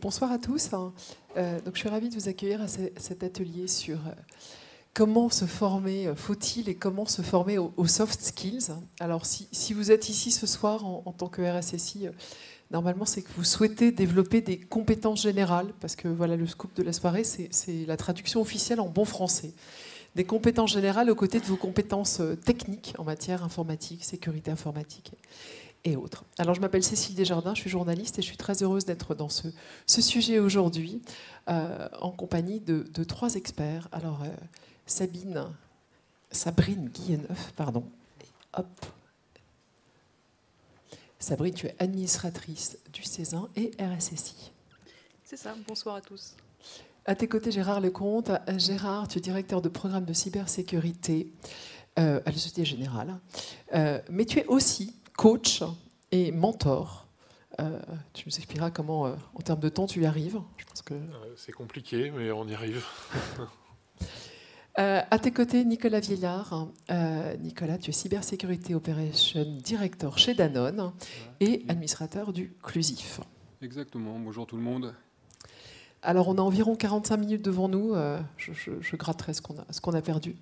Bonsoir à tous. Donc, je suis ravie de vous accueillir à cet atelier sur comment se former, faut-il, et comment se former aux soft skills. Alors, si vous êtes ici ce soir en tant que RSSI, normalement, c'est que vous souhaitez développer des compétences générales, parce que voilà, le scoop de la soirée, c'est la traduction officielle en bon français. Des compétences générales aux côtés de vos compétences techniques en matière informatique, sécurité informatique et autres. Alors, je m'appelle Cécile Desjardins, je suis journaliste et je suis très heureuse d'être dans ce sujet aujourd'hui en compagnie de trois experts. Alors, Sabrine Guilleneuf, pardon. Hop. Sabrine, tu es administratrice du Césin et RSSI. C'est ça, bonsoir à tous. À tes côtés, Gérard Lecomte. Gérard, tu es directeur de programme de cybersécurité à la Société Générale. Mais tu es aussi coach et mentor. Tu nous expliqueras comment, en termes de temps, tu y arrives. Je pense que... C'est compliqué, mais on y arrive. À tes côtés, Nicolas Vieillard. Nicolas, tu es Cybersécurité Operation Director chez Danone et administrateur du Clusif. Exactement. Bonjour tout le monde. Alors, on a environ 45 minutes devant nous. Je gratterai ce qu'on a perdu.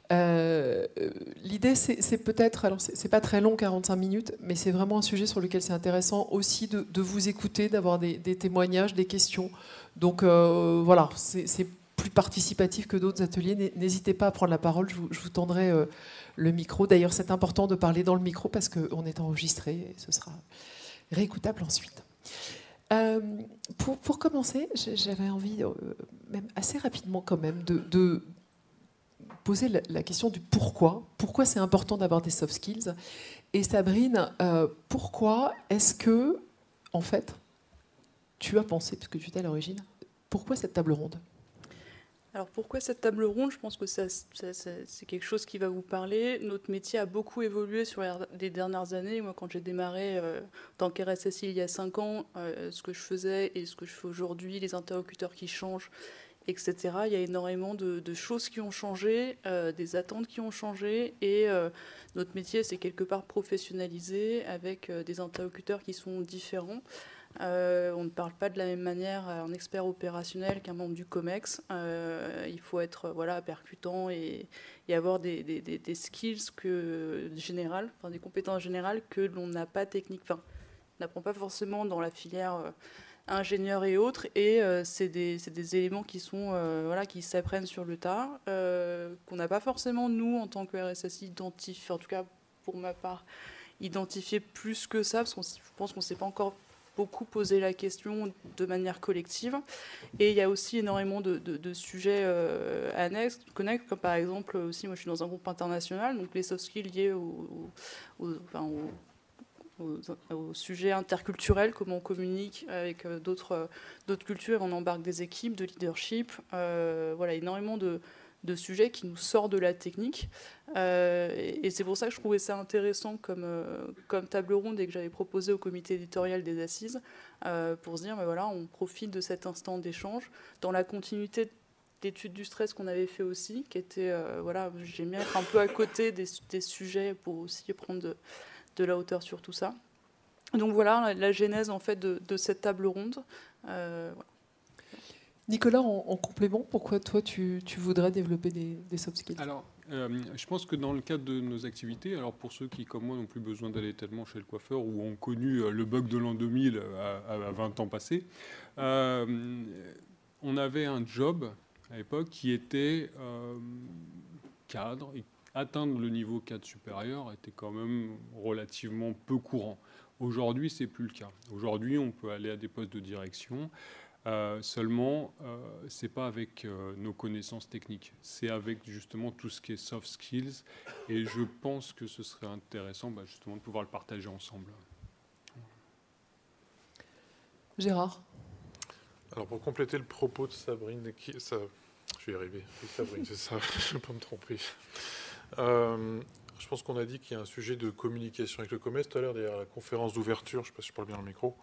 L'idée, c'est peut-être... Alors, c'est pas très long, 45 minutes, mais c'est vraiment un sujet sur lequel c'est intéressant aussi de vous écouter, d'avoir des témoignages, des questions. Donc, voilà, c'est plus participatif que d'autres ateliers. N'hésitez pas à prendre la parole, je vous tendrai le micro. D'ailleurs, c'est important de parler dans le micro parce qu'on est enregistré et ce sera réécoutable ensuite. Pour commencer, j'avais envie, même assez rapidement quand même, de poser la question du pourquoi. Pourquoi c'est important d'avoir des soft skills? Et Sabrine, pourquoi est-ce que, en fait, tu as pensé, parce que tu étais à l'origine, pourquoi cette table ronde? Alors pourquoi cette table ronde? Je pense que c'est quelque chose qui va vous parler. Notre métier a beaucoup évolué sur les dernières années. Moi, quand j'ai démarré en tant qu'RSSI il y a 5 ans, ce que je faisais et ce que je fais aujourd'hui, les interlocuteurs qui changent, etc. Il y a énormément de choses qui ont changé, des attentes qui ont changé, et notre métier s'est quelque part professionnalisé avec des interlocuteurs qui sont différents. On ne parle pas de la même manière à un expert opérationnel qu'un membre du COMEX. Il faut être percutant et avoir des skills générales, enfin, des compétences générales que l'on n'a pas techniques, enfin, on n'apprend pas forcément dans la filière ingénieur et autres. Et c'est des éléments qui sont qui s'apprennent sur le tas, qu'on n'a pas forcément nous en tant que RSSI identifié, en tout cas pour ma part, identifié plus que ça, parce que je pense qu'on ne s'est pas encore beaucoup posé la question de manière collective. Et il y a aussi énormément de sujets annexes, connexes, comme par exemple, aussi, moi je suis dans un groupe international, donc les soft skills liés au sujet interculturel, comment on communique avec d'autres cultures, on embarque des équipes de leadership, énormément de sujets qui nous sortent de la technique. Et c'est pour ça que je trouvais ça intéressant comme table ronde et que j'avais proposé au comité éditorial des Assises pour se dire, on profite de cet instant d'échange dans la continuité d'études du stress qu'on avait fait aussi, qui était, j'ai mis être un peu à côté des sujets pour aussi prendre de la hauteur sur tout ça. Donc voilà la genèse en fait de cette table ronde. Nicolas, en complément, pourquoi toi tu voudrais développer des soft skills? Alors, je pense que dans le cadre de nos activités, alors pour ceux qui, comme moi, n'ont plus besoin d'aller tellement chez le coiffeur ou ont connu le bug de l'an 2000 à 20 ans passés, on avait un job à l'époque qui était cadre. Et atteindre le niveau cadre supérieur était quand même relativement peu courant. Aujourd'hui, c'est plus le cas. Aujourd'hui, on peut aller à des postes de direction. Seulement, c'est pas avec nos connaissances techniques, c'est avec justement tout ce qui est soft skills, et je pense que ce serait intéressant justement de pouvoir le partager ensemble. Gérard? Alors pour compléter le propos de Sabrine, je vais y arriver, Sabrine, c'est ça, je ne vais pas me tromper. Je pense qu'on a dit qu'il y a un sujet de communication avec le COMEX. Tout à l'heure, derrière la conférence d'ouverture, je ne sais pas si je parle bien dans le micro,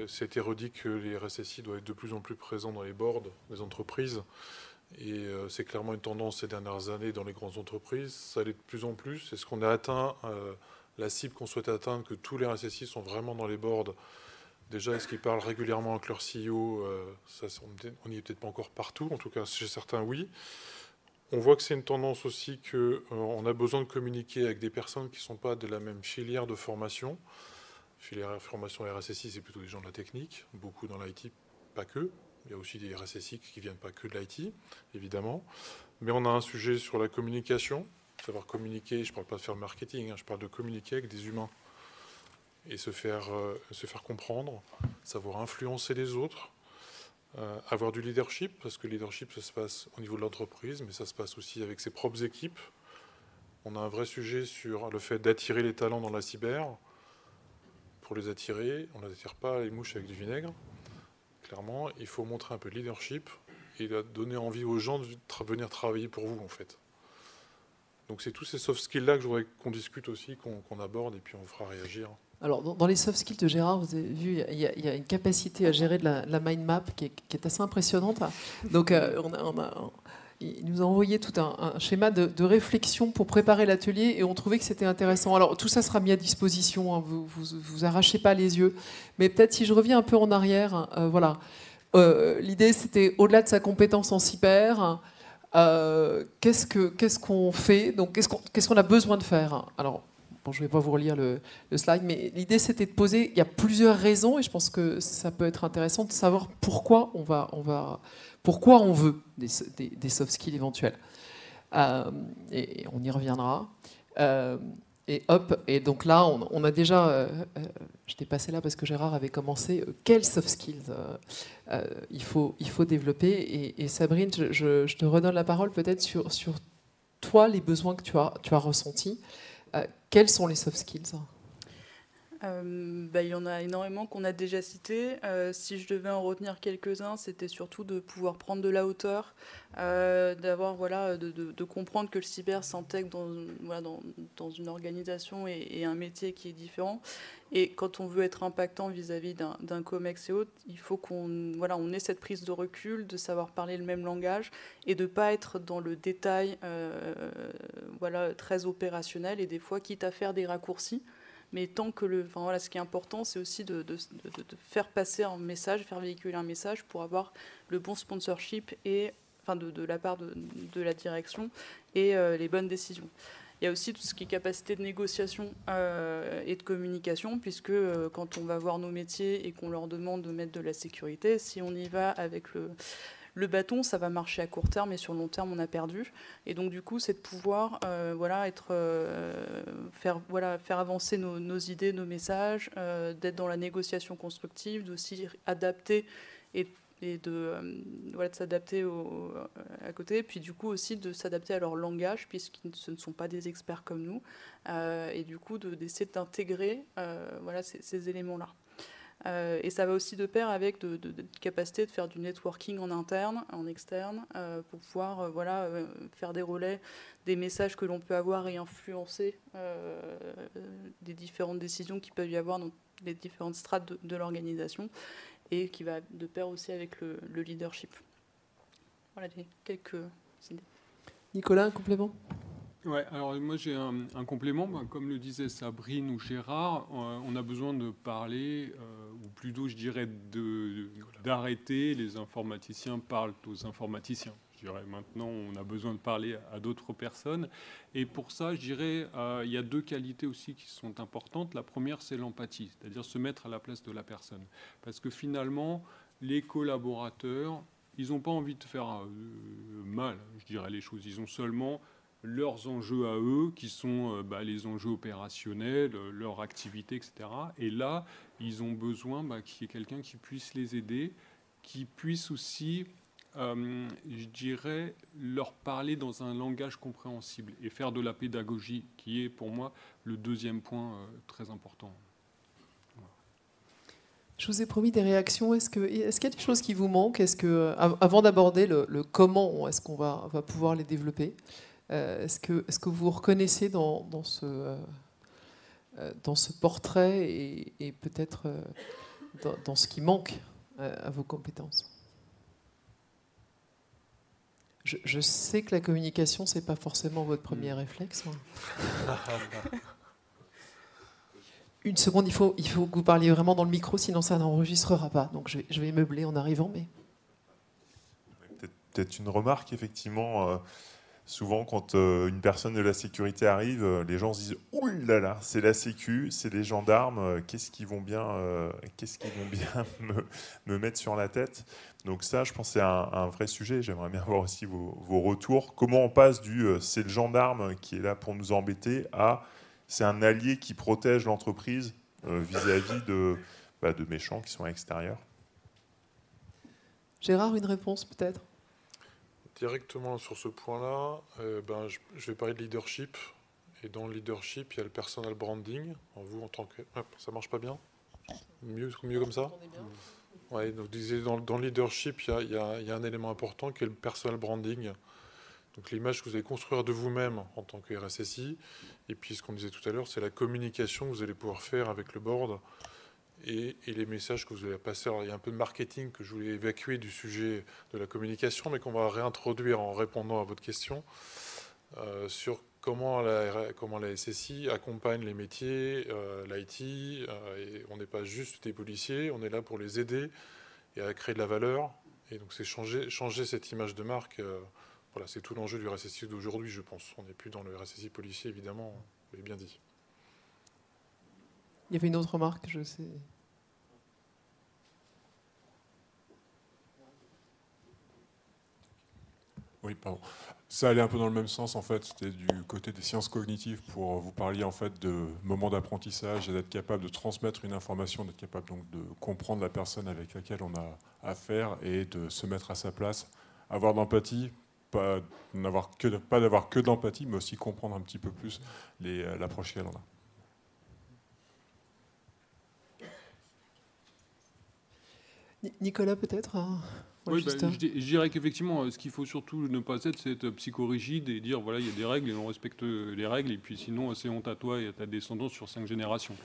c'était redit que les RSSI doivent être de plus en plus présents dans les boards des entreprises. Et c'est clairement une tendance ces dernières années dans les grandes entreprises. Ça allait de plus en plus. Est-ce qu'on a atteint la cible qu'on souhaite atteindre, que tous les RSSI sont vraiment dans les boards Déjà, est-ce qu'ils parlent régulièrement avec leur CEO? Ça, on n'y est peut-être pas encore partout, en tout cas chez certains, oui. On voit que c'est une tendance aussi qu'on a besoin de communiquer avec des personnes qui ne sont pas de la même filière de formation. Filière formation RSSI, c'est plutôt des gens de la technique, beaucoup dans l'IT, pas que. Il y a aussi des RSSI qui ne viennent pas que de l'IT, évidemment. Mais on a un sujet sur la communication, savoir communiquer. Je ne parle pas de faire marketing, je parle de communiquer avec des humains et se faire comprendre, savoir influencer les autres. Avoir du leadership, parce que le leadership, ça se passe au niveau de l'entreprise, mais ça se passe aussi avec ses propres équipes. On a un vrai sujet sur le fait d'attirer les talents dans la cyber. Pour les attirer, on n'attire pas les mouches avec du vinaigre. Clairement, il faut montrer un peu de leadership et donner envie aux gens de venir travailler pour vous, en fait. Donc c'est tous ces soft skills-là que je voudrais qu'on discute aussi, qu'on aborde, et puis on fera réagir. Alors, dans les soft skills de Gérard, vous avez vu, il y a une capacité à gérer de la mind map qui est assez impressionnante. Donc, il nous a envoyé tout un schéma de réflexion pour préparer l'atelier et on trouvait que c'était intéressant. Alors, tout ça sera mis à disposition, hein, vous arrachez pas les yeux. Mais peut-être si je reviens un peu en arrière, voilà. L'idée, c'était au-delà de sa compétence en cyber, qu'est-ce qu'on fait? Donc, qu'est-ce qu'on a besoin de faire? Alors, bon, je ne vais pas vous relire le slide, mais l'idée c'était de poser, il y a plusieurs raisons et je pense que ça peut être intéressant de savoir pourquoi pourquoi on veut des soft skills éventuels. Et on y reviendra. Et hop, et donc là, on a déjà, j'étais passé là parce que Gérard avait commencé, quels soft skills il faut développer. Et Sabrine, je te redonne la parole peut-être sur toi, les besoins que tu as ressentis. Quels sont les soft skills? Il y en a énormément qu'on a déjà cités. Si je devais en retenir quelques-uns, c'était surtout de pouvoir prendre de la hauteur, d'avoir de comprendre que le cyber s'intègre dans une organisation et un métier qui est différent. Et quand on veut être impactant vis-à-vis d'un COMEX et autres, il faut on ait cette prise de recul, de savoir parler le même langage et de ne pas être dans le détail très opérationnel et des fois quitte à faire des raccourcis. Mais tant que ce qui est important, c'est aussi de faire passer un message, faire véhiculer un message pour avoir le bon sponsorship et de la part de la direction et les bonnes décisions. Il y a aussi tout ce qui est capacité de négociation et de communication, puisque quand on va voir nos métiers et qu'on leur demande de mettre de la sécurité, si on y va avec le bâton, ça va marcher à court terme et sur le long terme, on a perdu. Et donc, du coup, c'est de pouvoir faire avancer nos idées, nos messages, d'être dans la négociation constructive, d'aussi adapter et de s'adapter à côté. Puis, du coup, aussi de s'adapter à leur langage, puisqu'ils ne sont pas des experts comme nous. Et du coup, d'essayer d'intégrer ces éléments-là. Et ça va aussi de pair avec de capacité de faire du networking en interne, en externe, pour pouvoir faire des relais, des messages que l'on peut avoir et influencer des différentes décisions qui peuvent y avoir dans les différentes strates de l'organisation et qui va de pair aussi avec le leadership. Voilà quelques idées. Nicolas, un complément ? Ouais, alors moi j'ai un complément. Comme le disait Sabrine ou Gérard, on a besoin de parler, ou plutôt je dirais d'arrêter. Les informaticiens parlent aux informaticiens. Je dirais maintenant on a besoin de parler à d'autres personnes. Et pour ça, je dirais, il y a deux qualités aussi qui sont importantes. La première, c'est l'empathie, c'est-à-dire se mettre à la place de la personne. Parce que finalement, les collaborateurs, ils n'ont pas envie de faire mal, je dirais les choses. Ils ont seulement leurs enjeux à eux, qui sont les enjeux opérationnels, leur activité, etc. Et là, ils ont besoin qu'il y ait quelqu'un qui puisse les aider, qui puisse aussi, je dirais, leur parler dans un langage compréhensible et faire de la pédagogie, qui est pour moi le deuxième point très important. Voilà. Je vous ai promis des réactions. Est-ce qu'il y a des choses qui vous manquent? Est-ce que, avant d'aborder le comment, est-ce qu'on va pouvoir les développer? Est-ce que vous reconnaissez dans ce portrait et peut-être dans ce qui manque à vos compétences? Je sais que la communication, c'est pas forcément votre premier réflexe. Une seconde, il faut que vous parliez vraiment dans le micro, sinon ça n'enregistrera pas. Donc je vais meubler en arrivant. Mais... Peut-être une remarque, effectivement. Souvent, quand une personne de la sécurité arrive, les gens se disent « Ouh là là, c'est la sécu, c'est les gendarmes, qu'est-ce qu'ils vont bien me mettre sur la tête ?» Donc ça, je pense que c'est un vrai sujet. J'aimerais bien voir aussi vos retours. Comment on passe du « c'est le gendarme qui est là pour nous embêter » à « c'est un allié qui protège l'entreprise vis-à-vis de méchants qui sont à l'extérieur ». Gérard, une réponse peut-être ? Directement sur ce point-là, je vais parler de leadership. Et dans le leadership, il y a le personal branding. Vous, en tant que... ça marche pas bien ? Mieux comme ça ? Ouais, donc dans le leadership, il y a un élément important qui est le personal branding. Donc l'image que vous allez construire de vous-même en tant que RSSI. Et puis ce qu'on disait tout à l'heure, c'est la communication que vous allez pouvoir faire avec le board et les messages que vous allez passer. Alors il y a un peu de marketing que je voulais évacuer du sujet de la communication, mais qu'on va réintroduire en répondant à votre question sur comment la SSI accompagne les métiers, l'IT. Et on n'est pas juste des policiers, on est là pour les aider et à créer de la valeur. Et donc c'est changer cette image de marque. Voilà, c'est tout l'enjeu du RSSI d'aujourd'hui, je pense. On n'est plus dans le RSSI policier, évidemment, vous l'avez bien dit. Il y avait une autre remarque, je sais. Oui, pardon. Ça allait un peu dans le même sens, en fait. C'était du côté des sciences cognitives pour vous parliez, en fait, de moments d'apprentissage et d'être capable de transmettre une information, d'être capable donc de comprendre la personne avec laquelle on a affaire et de se mettre à sa place, avoir d'empathie, pas d'avoir que de l'empathie, mais aussi comprendre un petit peu plus l'approche qu'elle en a. Nicolas, peut-être Oui, je dirais qu'effectivement, ce qu'il faut surtout ne pas être, c'est être psychorigide et dire voilà, il y a des règles et on respecte les règles, et puis sinon, c'est honte à toi et à ta descendance sur 5 générations.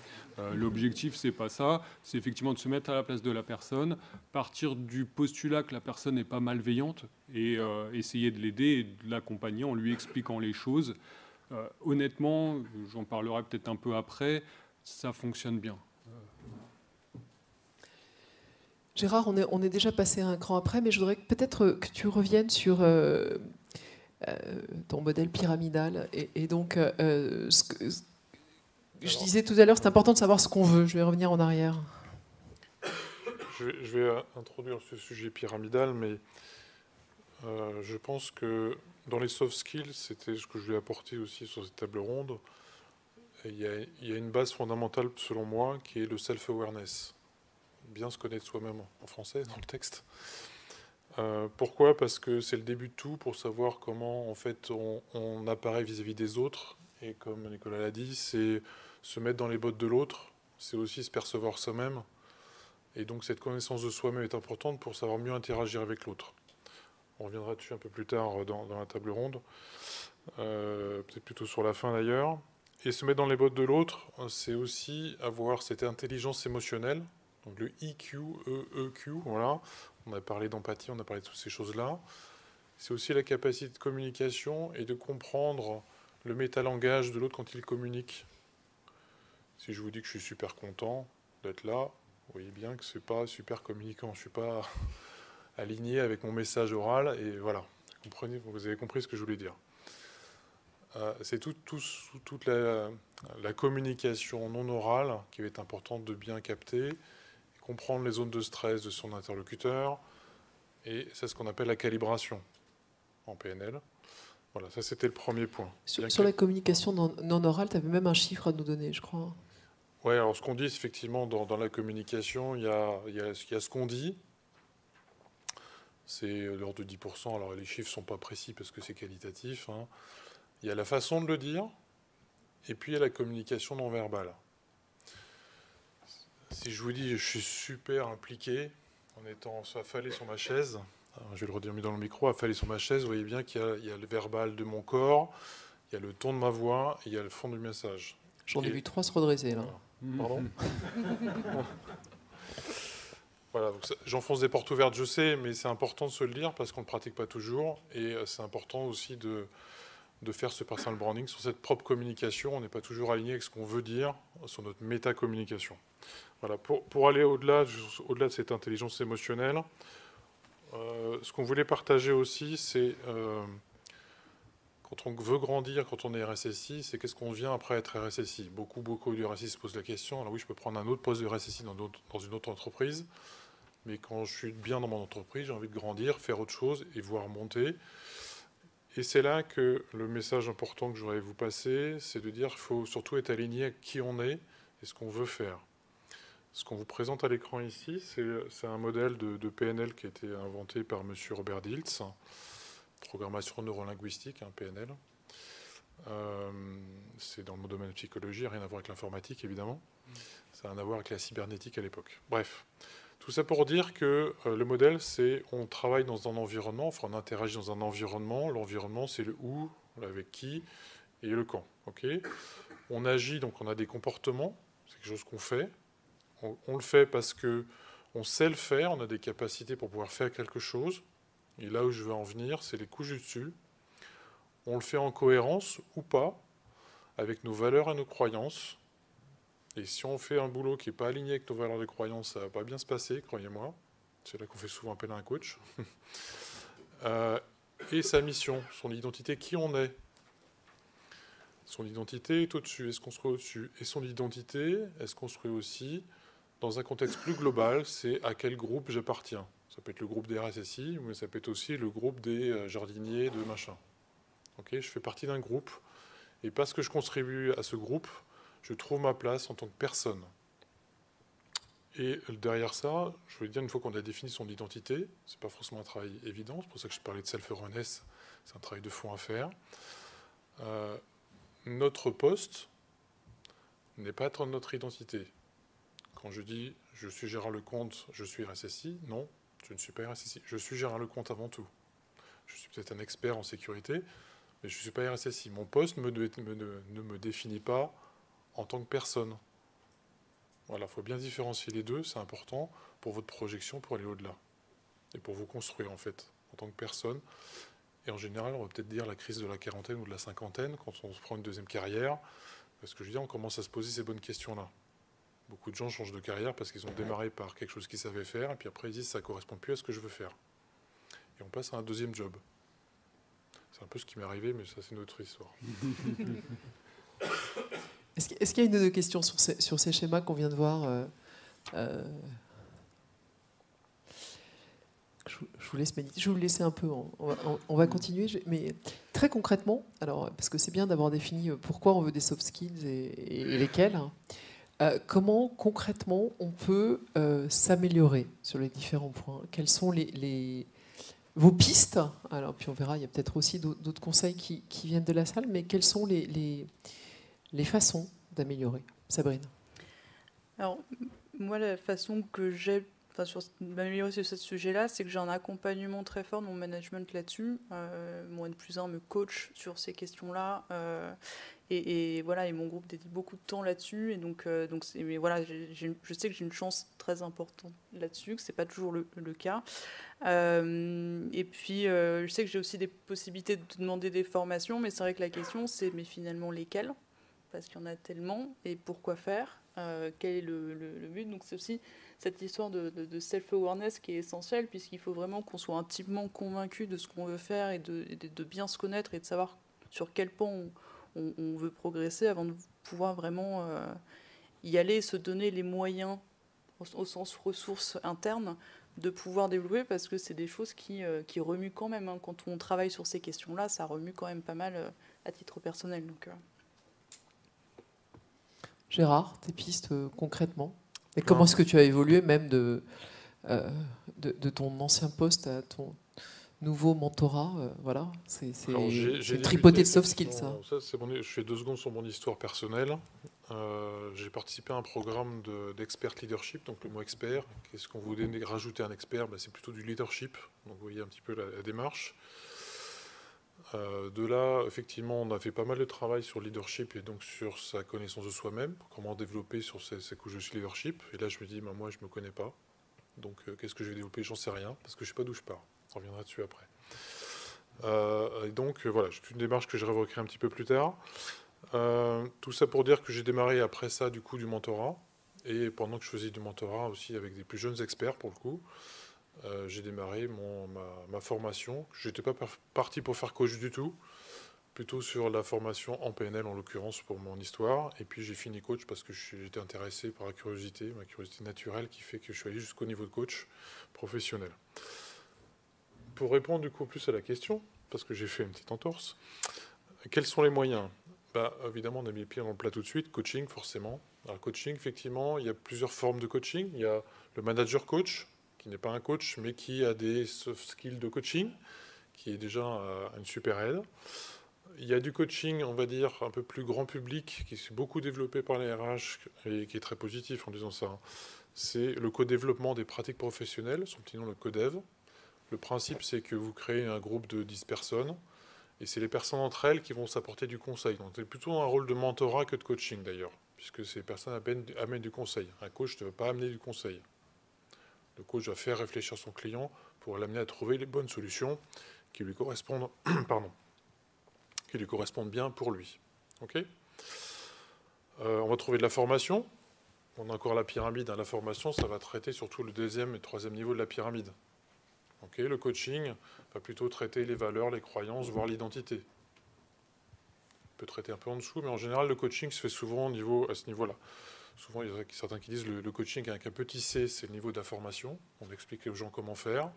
L'objectif, c'est pas ça, c'est effectivement de se mettre à la place de la personne, partir du postulat que la personne n'est pas malveillante et essayer de l'aider et de l'accompagner en lui expliquant les choses. Honnêtement, j'en parlerai peut-être un peu après, ça fonctionne bien. Gérard, on est déjà passé un cran après, mais je voudrais peut-être que tu reviennes sur ton modèle pyramidal. Et donc, je disais tout à l'heure, c'est important de savoir ce qu'on veut. Je vais revenir en arrière. Je vais introduire ce sujet pyramidal, mais je pense que dans les soft skills, c'était ce que je vais apporter aussi sur cette table ronde, il y a une base fondamentale, selon moi, qui est le self-awareness. Bien se connaître soi-même en français dans le texte. Pourquoi ? Parce que c'est le début de tout pour savoir comment en fait on apparaît vis-à-vis des autres. Et comme Nicolas l'a dit, c'est se mettre dans les bottes de l'autre, c'est aussi se percevoir soi-même. Et donc cette connaissance de soi-même est importante pour savoir mieux interagir avec l'autre. On reviendra dessus un peu plus tard dans la table ronde, peut-être plutôt sur la fin d'ailleurs. Et se mettre dans les bottes de l'autre, c'est aussi avoir cette intelligence émotionnelle. Donc le EQ, EQ, voilà. On a parlé d'empathie, on a parlé de toutes ces choses-là. C'est aussi la capacité de communication et de comprendre le métalangage de l'autre quand il communique. Si je vous dis que je suis super content d'être là, vous voyez bien que ce n'est pas super communicant. Je ne suis pas aligné avec mon message oral. Et voilà, vous avez compris ce que je voulais dire. C'est toute la communication non orale qui est importante de bien capter, comprendre les zones de stress de son interlocuteur, et c'est ce qu'on appelle la calibration en PNL. Voilà, ça c'était le premier point. Sur la communication non orale, tu avais même un chiffre à nous donner, je crois. Oui, alors ce qu'on dit, effectivement, dans la communication, il y a ce qu'on dit, c'est de l'ordre de 10%, alors les chiffres ne sont pas précis parce que c'est qualitatif, hein. Il y a la façon de le dire, et puis il y a la communication non verbale. Si je vous dis je suis super impliqué en étant affalé sur ma chaise, je vais le redire mieux dans le micro, affalé sur ma chaise, vous voyez bien qu'il y a le verbal de mon corps, il y a le ton de ma voix et il y a le fond du message. J'en ai vu 3 se redresser là. Voilà. Pardon. Voilà, j'enfonce des portes ouvertes, je sais, mais c'est important de se le dire parce qu'on ne le pratique pas toujours et c'est important aussi de de faire ce personal branding sur cette propre communication. On n'est pas toujours aligné avec ce qu'on veut dire sur notre méta-communication. Voilà, pour aller au-delà de cette intelligence émotionnelle, ce qu'on voulait partager aussi, c'est quand on veut grandir, quand on est RSSI, c'est qu'est-ce qu'on devient après être RSSI. Beaucoup de RSSI se posent la question. Alors oui, je peux prendre un autre poste de RSSI dans une autre entreprise, mais quand je suis bien dans mon entreprise, j'ai envie de grandir, faire autre chose et voir monter. Et c'est là que le message important que je voudrais vous passer, c'est de dire qu'il faut surtout être aligné à qui on est et ce qu'on veut faire. Ce qu'on vous présente à l'écran ici, c'est un modèle de PNL qui a été inventé par M. Robert Dilts, programmation neurolinguistique, PNL. C'est dans le domaine de psychologie, rien à voir avec l'informatique évidemment. Ça n'a rien à voir avec la cybernétique à l'époque. Bref, tout ça pour dire que le modèle, c'est on travaille dans un environnement, enfin on interagit dans un environnement. L'environnement, c'est le où, avec qui, et le quand. Okay, on agit, donc on a des comportements, c'est quelque chose qu'on fait. On le fait parce qu'on sait le faire, on a des capacités pour pouvoir faire quelque chose. Et là où je veux en venir, c'est les couches du dessus. On le fait en cohérence ou pas avec nos valeurs et nos croyances. Et si on fait un boulot qui n'est pas aligné avec nos valeurs et croyances, ça ne va pas bien se passer, croyez-moi. C'est là qu'on fait souvent appel à un coach. Et sa mission, son identité, qui on est. Son identité est au-dessus, elle se construit au-dessus. Et son identité, elle se construit aussi dans un contexte plus global, c'est à quel groupe j'appartiens. Ça peut être le groupe des RSSI, mais ça peut être aussi le groupe des jardiniers de machin. Okay, je fais partie d'un groupe, et parce que je contribue à ce groupe, je trouve ma place en tant que personne. Et derrière ça, je veux dire, une fois qu'on a défini son identité, c'est pas forcément un travail évident, c'est pour ça que je parlais de self-awareness, c'est un travail de fond à faire. Notre poste n'est pas être notre identité. Quand je dis « je suis Gérard Lecomte, je suis RSSI », non, je ne suis pas RSSI. Je suis Gérard Lecomte avant tout. Je suis peut-être un expert en sécurité, mais je ne suis pas RSSI. Mon poste ne me définit pas en tant que personne. Voilà, il faut bien différencier les deux, c'est important pour votre projection, pour aller au-delà. Et pour vous construire, en fait, en tant que personne. Et en général, on va peut-être dire la crise de la quarantaine ou de la cinquantaine, quand on se prend une deuxième carrière, parce que je veux dire, on commence à se poser ces bonnes questions-là. Beaucoup de gens changent de carrière parce qu'ils ont démarré par quelque chose qu'ils savaient faire, et puis après ils disent ça ne correspond plus à ce que je veux faire. Et on passe à un deuxième job. C'est un peu ce qui m'est arrivé, mais ça c'est une autre histoire. Est-ce qu'il y a une ou deux questions sur ces schémas qu'on vient de voir Je vous laisse méditer. Je vais vous laisser un peu. On va continuer. Mais très concrètement, alors, parce que c'est bien d'avoir défini pourquoi on veut des soft skills et lesquels. Comment concrètement on peut s'améliorer sur les différents points? Quelles sont vos pistes? Alors, puis on verra, il y a peut-être aussi d'autres conseils qui viennent de la salle, mais quelles sont les façons d'améliorer? Sabrine. Alors, moi, la façon que j'ai m'améliorer sur ce sujet-là, c'est que j'ai un accompagnement très fort de mon management là-dessus. Mon N+1 me coach sur ces questions-là. Et voilà, et mon groupe dédie beaucoup de temps là-dessus. Et mais voilà, je sais que j'ai une chance très importante là-dessus, que c'est pas toujours le cas. Et puis, je sais que j'ai aussi des possibilités de demander des formations, mais c'est vrai que la question, c'est mais finalement lesquelles? Parce qu'il y en a tellement. Et pourquoi faire? Quel est le but? Donc c'est aussi cette histoire de self-awareness qui est essentielle, puisqu'il faut vraiment qu'on soit intimement convaincu de ce qu'on veut faire et de bien se connaître et de savoir sur quel point on veut progresser avant de pouvoir vraiment y aller et se donner les moyens, au sens ressources internes, de pouvoir développer, parce que c'est des choses qui remuent quand même. Hein. Quand on travaille sur ces questions-là, ça remue quand même pas mal à titre personnel. Donc, Gérard, tes pistes concrètement? Et comment est-ce que tu as évolué même de ton ancien poste à ton nouveau mentorat? Voilà, c'est une tripotée de soft skills. Ça, je fais 2 secondes sur mon histoire personnelle. J'ai participé à un programme d'expert leadership. Donc le mot expert, qu'est-ce qu'on voulait rajouter un expert? C'est plutôt du leadership. Donc vous voyez un petit peu la démarche. De là, effectivement, on a fait pas mal de travail sur le leadership et donc sur sa connaissance de soi-même, comment développer sur ces couches de leadership. Et là, je me dis, moi, je ne me connais pas. Donc, qu'est-ce que je vais développer? J'en sais rien, parce que je ne sais pas d'où je pars. On reviendra dessus après. Et donc, voilà, c'est une démarche que je révoquerai un petit peu plus tard. Tout ça pour dire que j'ai démarré après ça, du coup, du mentorat. Et pendant que je faisais du mentorat aussi avec des plus jeunes experts, pour le coup, j'ai démarré ma formation. Je n'étais pas parti pour faire coach du tout, plutôt sur la formation en PNL, en l'occurrence, pour mon histoire. Et puis j'ai fini coach parce que j'étais intéressé par la curiosité, ma curiosité naturelle, qui fait que je suis allé jusqu'au niveau de coach professionnel. Pour répondre du coup plus à la question, parce que j'ai fait une petite entorse, quels sont les moyens ? Évidemment, on a mis les pieds dans le plat tout de suite. Coaching, forcément. Alors, coaching, effectivement, il y a plusieurs formes de coaching. Il y a le manager coach, qui n'est pas un coach, mais qui a des soft skills de coaching, qui est déjà une super aide. Il y a du coaching, on va dire, un peu plus grand public, qui s'est beaucoup développé par les RH et qui est très positif en disant ça. C'est le co-développement des pratiques professionnelles, son petit nom, le CODEV. Le principe, c'est que vous créez un groupe de 10 personnes, et c'est les personnes entre elles qui vont s'apporter du conseil. Donc c'est plutôt un rôle de mentorat que de coaching d'ailleurs, puisque ces personnes amènent du conseil. Un coach ne va pas amener du conseil. Le coach va faire réfléchir son client pour l'amener à trouver les bonnes solutions qui lui correspondent, qui lui correspondent bien pour lui. Okay, on va trouver de la formation. On a encore la pyramide. La formation, ça va traiter surtout le deuxième et troisième niveau de la pyramide. Okay, le coaching va plutôt traiter les valeurs, les croyances, voire l'identité. On peut traiter un peu en dessous, mais en général, le coaching se fait souvent à ce niveau-là. Souvent, il y a certains qui disent le coaching avec un petit c, c'est le niveau d'information. On explique aux gens comment faire.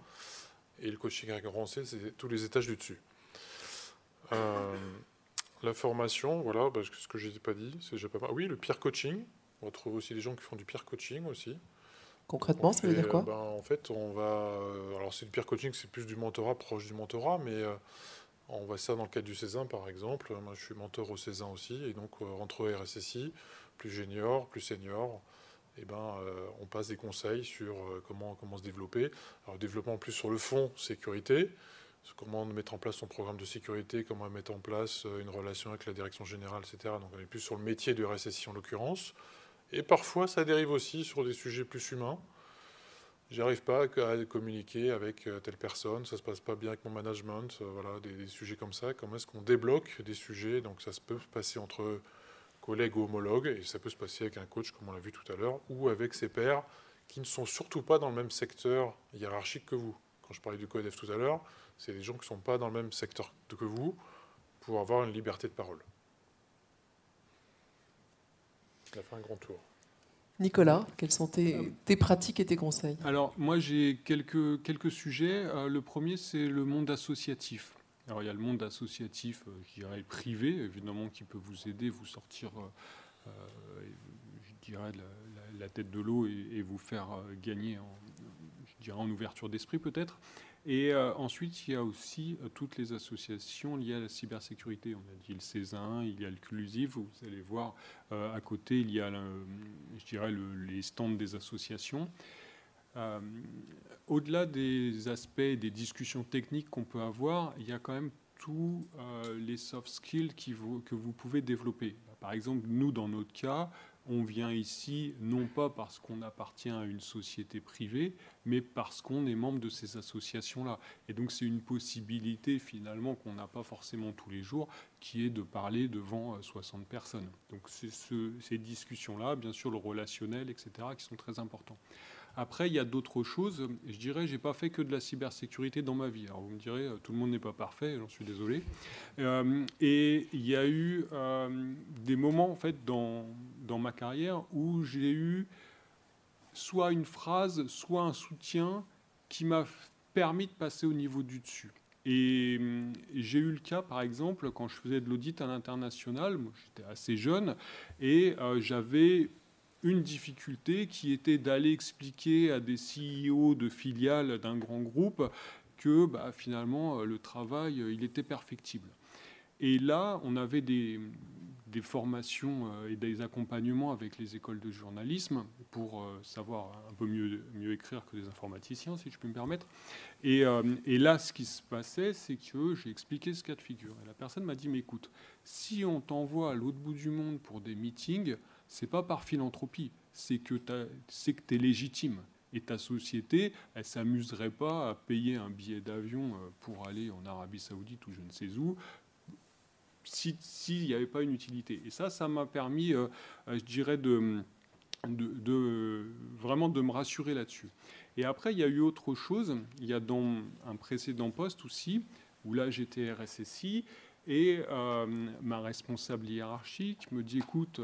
Et le coaching avec un grand c, c'est tous les étages du dessus. La formation, voilà, ce que je n'ai pas dit, c'est déjà pas mal. Oui, le peer coaching. On retrouve aussi des gens qui font du peer coaching aussi. Concrètement, ça veut dire quoi ? En fait, on va... alors, c'est du peer coaching, c'est plus du mentorat, proche du mentorat, mais on voit ça dans le cadre du Césin, par exemple. Moi, je suis mentor au Césin aussi, et donc, entre RSSI, plus junior, plus senior, on passe des conseils sur comment se développer. Alors, développement plus sur le fond, sécurité, comment mettre en place son programme de sécurité, comment mettre en place une relation avec la direction générale, etc. Donc, on est plus sur le métier de RSSI en l'occurrence. Et parfois, ça dérive aussi sur des sujets plus humains. J'arrive pas à communiquer avec telle personne, ça se passe pas bien avec mon management, voilà, des sujets comme ça. Comment est-ce qu'on débloque des sujets ? Donc ça peut se passer entre collègues ou homologues, et ça peut se passer avec un coach, comme on l'a vu tout à l'heure, ou avec ses pairs qui ne sont surtout pas dans le même secteur hiérarchique que vous. Quand je parlais du CODEF tout à l'heure, c'est des gens qui ne sont pas dans le même secteur que vous pour avoir une liberté de parole. On a fait un grand tour. Nicolas, quelles sont tes pratiques et tes conseils ? Alors, moi, j'ai quelques sujets. Le premier, c'est le monde associatif. Alors, il y a le monde associatif, je dirais privé, évidemment, qui peut vous aider, vous sortir, je dirais, la tête de l'eau et vous faire gagner en ouverture d'esprit, peut-être. Et ensuite, il y a aussi toutes les associations liées à la cybersécurité. On a dit le Césin, il y a le Clusive. Vous allez voir, à côté, il y a, je dirais, les stands des associations. Au-delà des aspects, des discussions techniques qu'on peut avoir, il y a quand même tous les soft skills que vous pouvez développer. Par exemple, nous, dans notre cas, on vient ici non pas parce qu'on appartient à une société privée, mais parce qu'on est membre de ces associations-là. Et donc c'est une possibilité finalement qu'on n'a pas forcément tous les jours, qui est de parler devant 60 personnes. Donc c'est ces discussions-là, bien sûr le relationnel, etc., qui sont très importants. Après, il y a d'autres choses. Je dirais, j'ai pas fait que de la cybersécurité dans ma vie. Alors, vous me direz, tout le monde n'est pas parfait, j'en suis désolé. Et il y a eu des moments, en fait, dans ma carrière où j'ai eu soit une phrase, soit un soutien qui m'a permis de passer au niveau du dessus. Et j'ai eu le cas, par exemple, quand je faisais de l'audit à l'international, moi, j'étais assez jeune, et j'avais une difficulté qui était d'aller expliquer à des CEO de filiales d'un grand groupe que finalement le travail il était perfectible. Et là, on avait des formations et des accompagnements avec les écoles de journalisme pour savoir un peu mieux écrire que des informaticiens, si je peux me permettre. Et là, ce qui se passait, c'est que j'ai expliqué ce cas de figure. Et la personne m'a dit, mais écoute, si on t'envoie à l'autre bout du monde pour des meetings, c'est pas par philanthropie, c'est que tu es légitime. Et ta société, elle ne s'amuserait pas à payer un billet d'avion pour aller en Arabie Saoudite ou je ne sais où, s'il n'y avait pas une utilité. Et ça m'a permis, je dirais, vraiment de me rassurer là-dessus. Et après, il y a eu autre chose. Il y a dans un précédent poste aussi, où là, j'étais RSSI, et ma responsable hiérarchique me dit, écoute,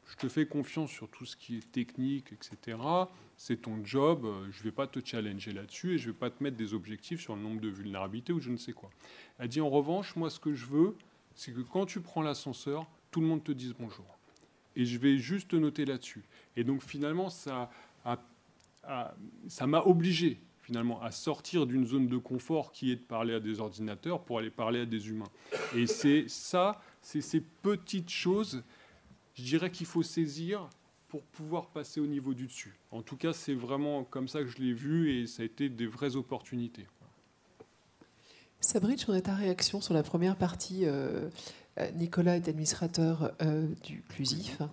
je te fais confiance sur tout ce qui est technique, etc. C'est ton job, je ne vais pas te challenger là-dessus et je ne vais pas te mettre des objectifs sur le nombre de vulnérabilités ou je ne sais quoi. Elle dit, en revanche, moi, ce que je veux, c'est que quand tu prends l'ascenseur, tout le monde te dise bonjour. Et je vais juste te noter là-dessus. Et donc, finalement, ça m'a obligé finalement à sortir d'une zone de confort qui est de parler à des ordinateurs pour aller parler à des humains. Et c'est ces petites choses, je dirais, qu'il faut saisir pour pouvoir passer au niveau du dessus. En tout cas, c'est vraiment comme ça que je l'ai vu et ça a été des vraies opportunités. Sabrine, je voudrais ta réaction sur la première partie. Nicolas est administrateur du CLUSIF.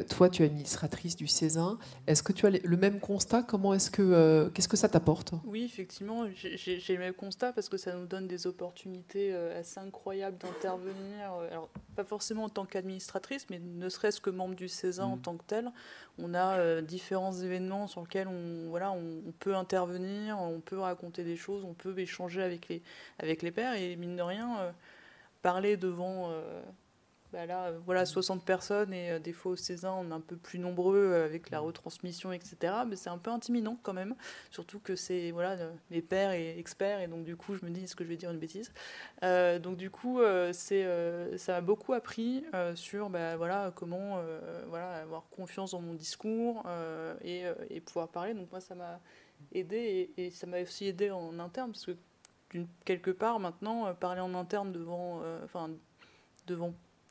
Toi, tu es administratrice du CESIN. Est-ce que tu as le même constat ? Qu'est-ce que ça t'apporte ? Oui, effectivement, j'ai le même constat parce que ça nous donne des opportunités assez incroyables d'intervenir. Alors, pas forcément en tant qu'administratrice, mais ne serait-ce que membre du CESIN en tant que tel. On a différents événements sur lesquels on peut intervenir, on peut raconter des choses, on peut échanger avec les pairs. Et mine de rien, parler devant 60 personnes et des fois au CESIN on est un peu plus nombreux avec la retransmission, etc. Mais c'est un peu intimidant quand même, surtout que c'est mes pairs et experts et donc du coup je me dis est-ce que je vais dire une bêtise. Donc du coup ça m'a beaucoup appris sur comment avoir confiance dans mon discours et pouvoir parler. Donc moi ça m'a aidé et ça m'a aussi aidé en interne parce que quelque part maintenant parler en interne devant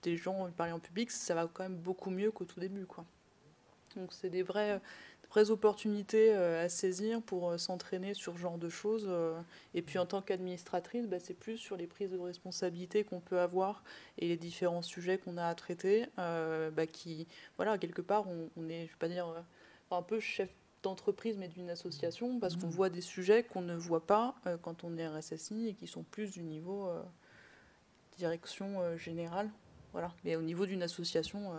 des gens, parler en public, ça va quand même beaucoup mieux qu'au tout début, quoi. Donc c'est des vraies opportunités à saisir pour s'entraîner sur ce genre de choses. Et puis en tant qu'administratrice, c'est plus sur les prises de responsabilité qu'on peut avoir et les différents sujets qu'on a à traiter, quelque part on est, je vais pas dire un peu chef d'entreprise mais d'une association parce qu'on voit des sujets qu'on ne voit pas quand on est RSSI et qui sont plus du niveau direction générale. Voilà. Mais au niveau d'une association,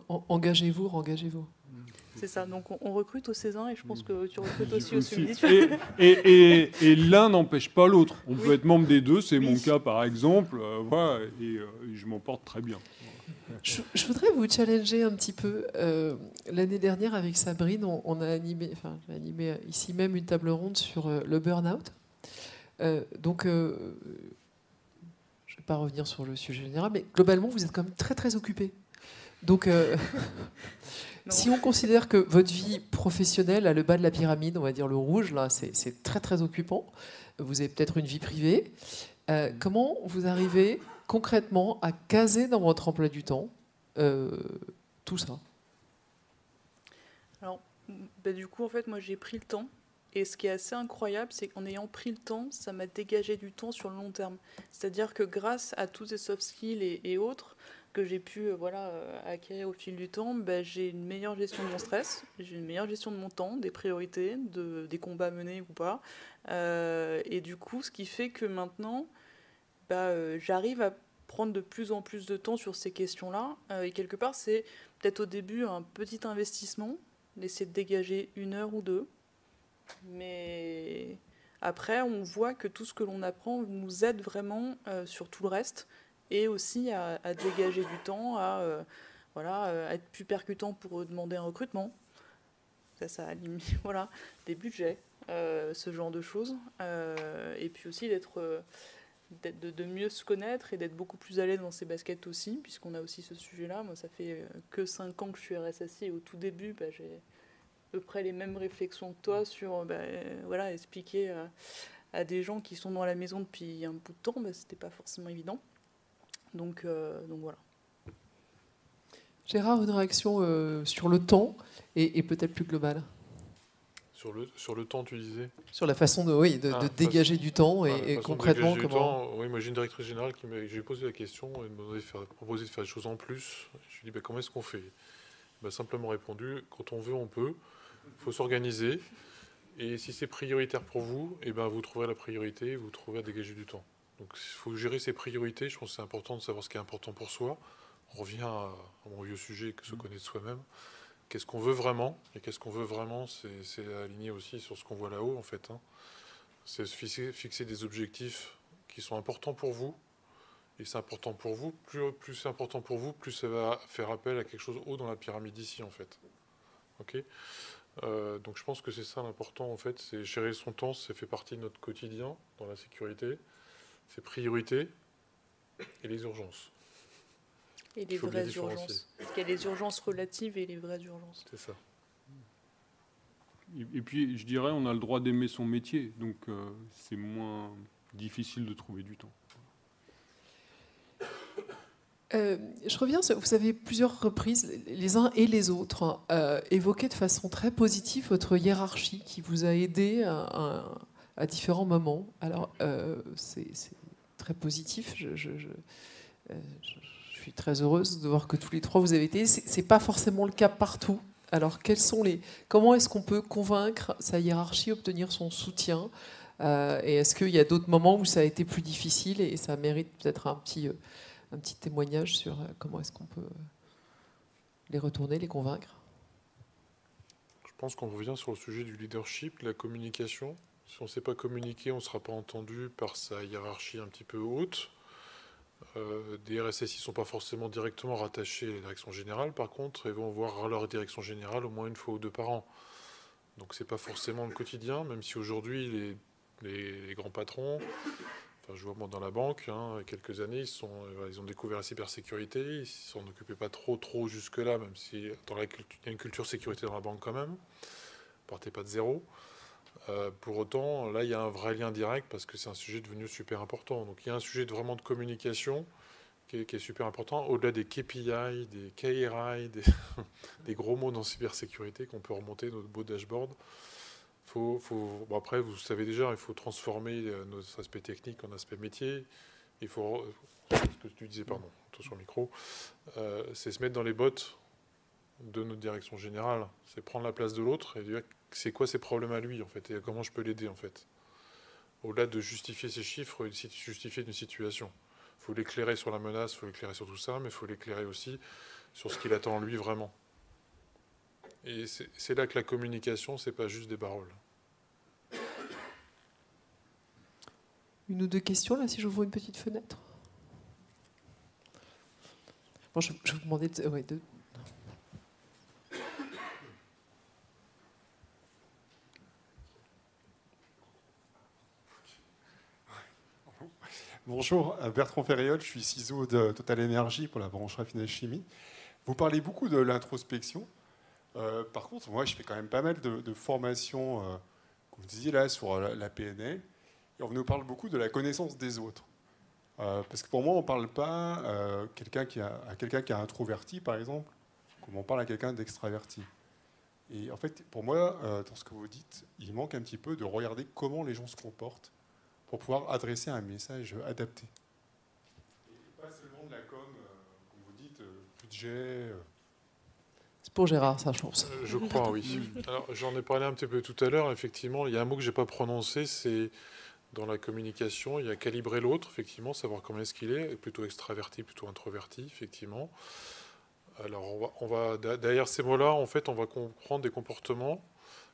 Engagez-vous, engagez-vous. C'est ça. Donc on recrute au CESIN et je pense que tu recrutes aussi au SUMDI. Et l'un n'empêche pas l'autre. On peut être membre des deux, c'est mon cas par exemple. Et je m'en porte très bien. Je voudrais vous challenger un petit peu. L'année dernière, avec Sabrine, on a animé, j'ai animé ici même une table ronde sur le burn-out. Je ne vais pas revenir sur le sujet général, mais globalement, vous êtes quand même très, très occupés. Donc, si on considère que votre vie professionnelle, à le bas de la pyramide, on va dire le rouge, là, c'est très, très occupant. Vous avez peut-être une vie privée. Comment vous arrivez concrètement à caser dans votre emploi du temps tout ça? Alors, du coup, en fait, moi, j'ai pris le temps. Et ce qui est assez incroyable, c'est qu'en ayant pris le temps, ça m'a dégagé du temps sur le long terme. C'est-à-dire que grâce à tous ces soft skills et autres que j'ai pu acquérir au fil du temps, j'ai une meilleure gestion de mon stress, j'ai une meilleure gestion de mon temps, des priorités, des combats menés ou pas. Et du coup, ce qui fait que maintenant, j'arrive à prendre de plus en plus de temps sur ces questions-là. Et quelque part, c'est peut-être au début un petit investissement, d'essayer de dégager 1 heure ou 2. Mais après, on voit que tout ce que l'on apprend nous aide vraiment sur tout le reste et aussi à dégager du temps, à être plus percutant pour demander un recrutement. Ça aligne, des budgets, ce genre de choses. Et puis aussi de mieux se connaître et d'être beaucoup plus à l'aise dans ses baskets aussi, puisqu'on a aussi ce sujet-là. Moi, ça fait que 5 ans que je suis RSSI et au tout début, j'ai à peu près les mêmes réflexions que toi sur expliquer à des gens qui sont dans la maison depuis un bout de temps, c'était pas forcément évident. Donc voilà. Gérard, une réaction sur le temps et peut-être plus globale. Sur le temps, tu disais ? Sur la façon de dégager du temps et concrètement comment... Oui, moi j'ai une directrice générale j'ai posé la question et m'a proposé de faire des choses en plus. Je lui ai dit comment est-ce qu'on fait ? Elle m'a simplement répondu quand on veut, on peut. Il faut s'organiser. Et si c'est prioritaire pour vous, eh ben, vous trouverez la priorité, vous trouverez à dégager du temps. Donc il faut gérer ses priorités. Je pense que c'est important de savoir ce qui est important pour soi. On revient à mon vieux sujet, que se connaître soi-même. Qu'est-ce qu'on veut vraiment? Et qu'est-ce qu'on veut vraiment, c'est aligné aussi sur ce qu'on voit là-haut, en fait. C'est fixer des objectifs qui sont importants pour vous. Et c'est important pour vous. Plus c'est important pour vous, plus ça va faire appel à quelque chose haut dans la pyramide ici, en fait. Ok. Donc je pense que c'est ça l'important, en fait. C'est gérer son temps, ça fait partie de notre quotidien dans la sécurité. C'est priorité et les urgences. Et les vraies urgences. Parce qu'il y a les urgences relatives et les vraies urgences. C'est ça. Et puis, je dirais, on a le droit d'aimer son métier, donc c'est moins difficile de trouver du temps. Je reviens, vous avez plusieurs reprises, les uns et les autres, évoqué de façon très positive votre hiérarchie qui vous a aidé à différents moments. Alors, c'est très positif. Je suis très heureuse de voir que tous les trois vous avez été. C'est pas forcément le cas partout. Alors, comment est-ce qu'on peut convaincre sa hiérarchie, obtenir son soutien, et est-ce qu'il y a d'autres moments où ça a été plus difficile et ça mérite peut-être un petit témoignage sur comment est-ce qu'on peut les retourner, les convaincre? Je pense qu'on revient sur le sujet du leadership, de la communication. Si on ne sait pas communiquer, on ne sera pas entendu par sa hiérarchie un petit peu haute. Des RSSI ne sont pas forcément directement rattachés à la direction générale. Par contre, ils vont voir leur direction générale au moins une fois ou deux par an. Donc ce n'est pas forcément le quotidien, même si aujourd'hui, les grands patrons... Enfin, je vois moi dans la banque, il y a quelques années, ils ont découvert la cybersécurité, ils ne s'en occupaient pas trop jusque-là, même si il y a une culture sécurité dans la banque quand même. Partez pas de zéro. Pour autant, là, il y a un vrai lien direct parce que c'est un sujet devenu super important. Donc il y a un sujet vraiment de communication qui est super important, au-delà des KPI, des KRI, des gros mots dans cybersécurité qu'on peut remonter dans notre beau dashboard. Bon, après, vous savez déjà, il faut transformer notre aspect technique en aspect métier. Il faut, ce que tu disais, pardon, attention au micro, c'est se mettre dans les bottes de notre direction générale. C'est prendre la place de l'autre et dire c'est quoi ses problèmes à lui, en fait, et comment je peux l'aider, en fait. Au-delà de justifier ses chiffres, justifier une situation. Il faut l'éclairer sur la menace, il faut l'éclairer sur tout ça, mais il faut l'éclairer aussi sur ce qu'il attend lui vraiment. Et c'est là que la communication, c'est pas juste des paroles. Une ou deux questions, là, si j'ouvre une petite fenêtre. Bon, je vous demandais de... Bonjour, Bertrand Ferriol, je suis CISO de Total Energy pour la branche raffinage chimie. Vous parlez beaucoup de l'introspection. Par contre, moi, je fais quand même pas mal de formations, comme vous disiez là, sur la PNL. Et on nous parle beaucoup de la connaissance des autres. Parce que pour moi, on ne parle pas à quelqu'un qui est introverti, par exemple, comme on parle à quelqu'un d'extraverti. Et en fait, pour moi, dans ce que vous dites, il manque un petit peu de regarder comment les gens se comportent pour pouvoir adresser un message adapté. Et pas seulement de la com, comme vous dites, budget... C'est pour Gérard, ça, je pense. Je crois, oui. Alors, j'en ai parlé un petit peu tout à l'heure. Effectivement, il y a un mot que je n'ai pas prononcé, c'est dans la communication, il y a calibrer l'autre, effectivement, savoir comment est-ce qu'il est, plutôt extraverti, plutôt introverti, effectivement. Alors, derrière ces mots-là, en fait, on va comprendre des comportements.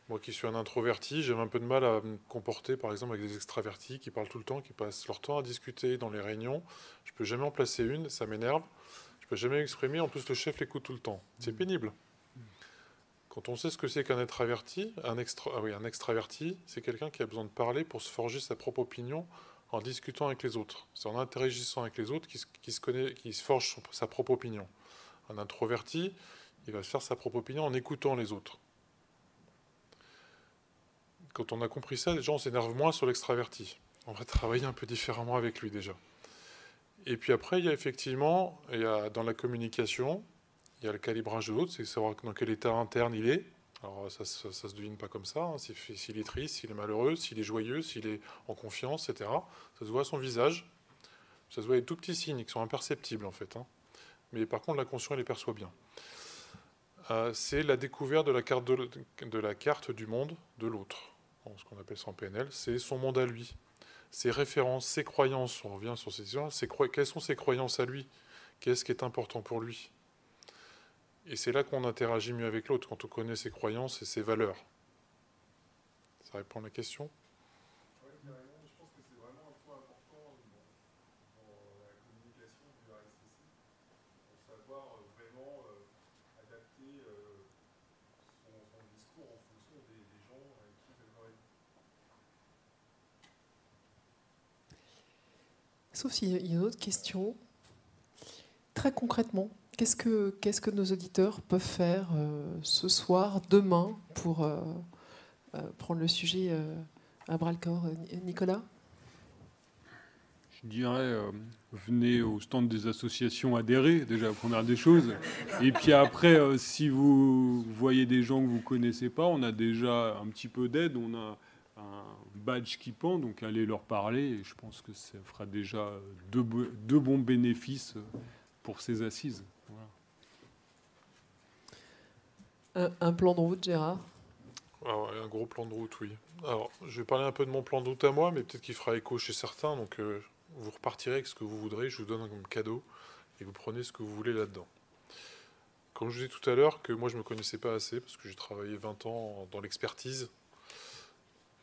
Moi qui suis un introverti, j'ai un peu de mal à me comporter, par exemple, avec des extravertis qui parlent tout le temps, qui passent leur temps à discuter dans les réunions. Je ne peux jamais en placer une, ça m'énerve. Je ne peux jamais m'exprimer, en plus le chef l'écoute tout le temps. C'est pénible. Quand on sait ce que c'est qu'un introverti, un extraverti, c'est quelqu'un qui a besoin de parler pour se forger sa propre opinion en discutant avec les autres. C'est en interagissant avec les autres qui se forge sa propre opinion. Un introverti, il va se faire sa propre opinion en écoutant les autres. Quand on a compris ça, déjà on s'énerve moins sur l'extraverti. On va travailler un peu différemment avec lui déjà. Et puis après, il y a effectivement, dans la communication, il y a le calibrage de l'autre, c'est savoir dans quel état interne il est. Alors ça se devine pas comme ça, hein. S'il est triste, s'il est malheureux, s'il est joyeux, s'il est en confiance, etc. Ça se voit à son visage, ça se voit à des tout petits signes qui sont imperceptibles en fait. Hein. Mais par contre, la conscience, elle les perçoit bien. c'est la découverte de la carte du monde de l'autre. Ce qu'on appelle ça en PNL, c'est son monde à lui. Ses références, ses croyances, on revient sur ces histoires, quelles sont ses croyances à lui? Qu'est-ce qui est important pour lui? Et c'est là qu'on interagit mieux avec l'autre, quand on connaît ses croyances et ses valeurs. Ça répond à la question? Oui, carrément. Je pense que c'est vraiment un point important dans la communication du RSSI, pour savoir vraiment adapter son discours en fonction des gens qui veulent correspondre. Sauf s'il y a une autre question. Très concrètement, qu'est-ce que nos auditeurs peuvent faire ce soir, demain, pour prendre le sujet à bras-le-corps? Nicolas? Je dirais, venez au stand des associations adhérer, déjà la première des choses. Et puis après, si vous voyez des gens que vous ne connaissez pas, on a déjà un petit peu d'aide. On a un badge qui pend, donc allez leur parler. Et je pense que ça fera déjà deux bons bénéfices pour ces assises. Voilà. Un plan de route, Gérard? Alors, un gros plan de route, oui. Alors, je vais parler un peu de mon plan de route à moi, mais peut-être qu'il fera écho chez certains. Donc, vous repartirez avec ce que vous voudrez. Je vous donne comme cadeau et vous prenez ce que vous voulez là-dedans. Comme je vous disais tout à l'heure, que moi, je ne me connaissais pas assez parce que j'ai travaillé 20 ans dans l'expertise.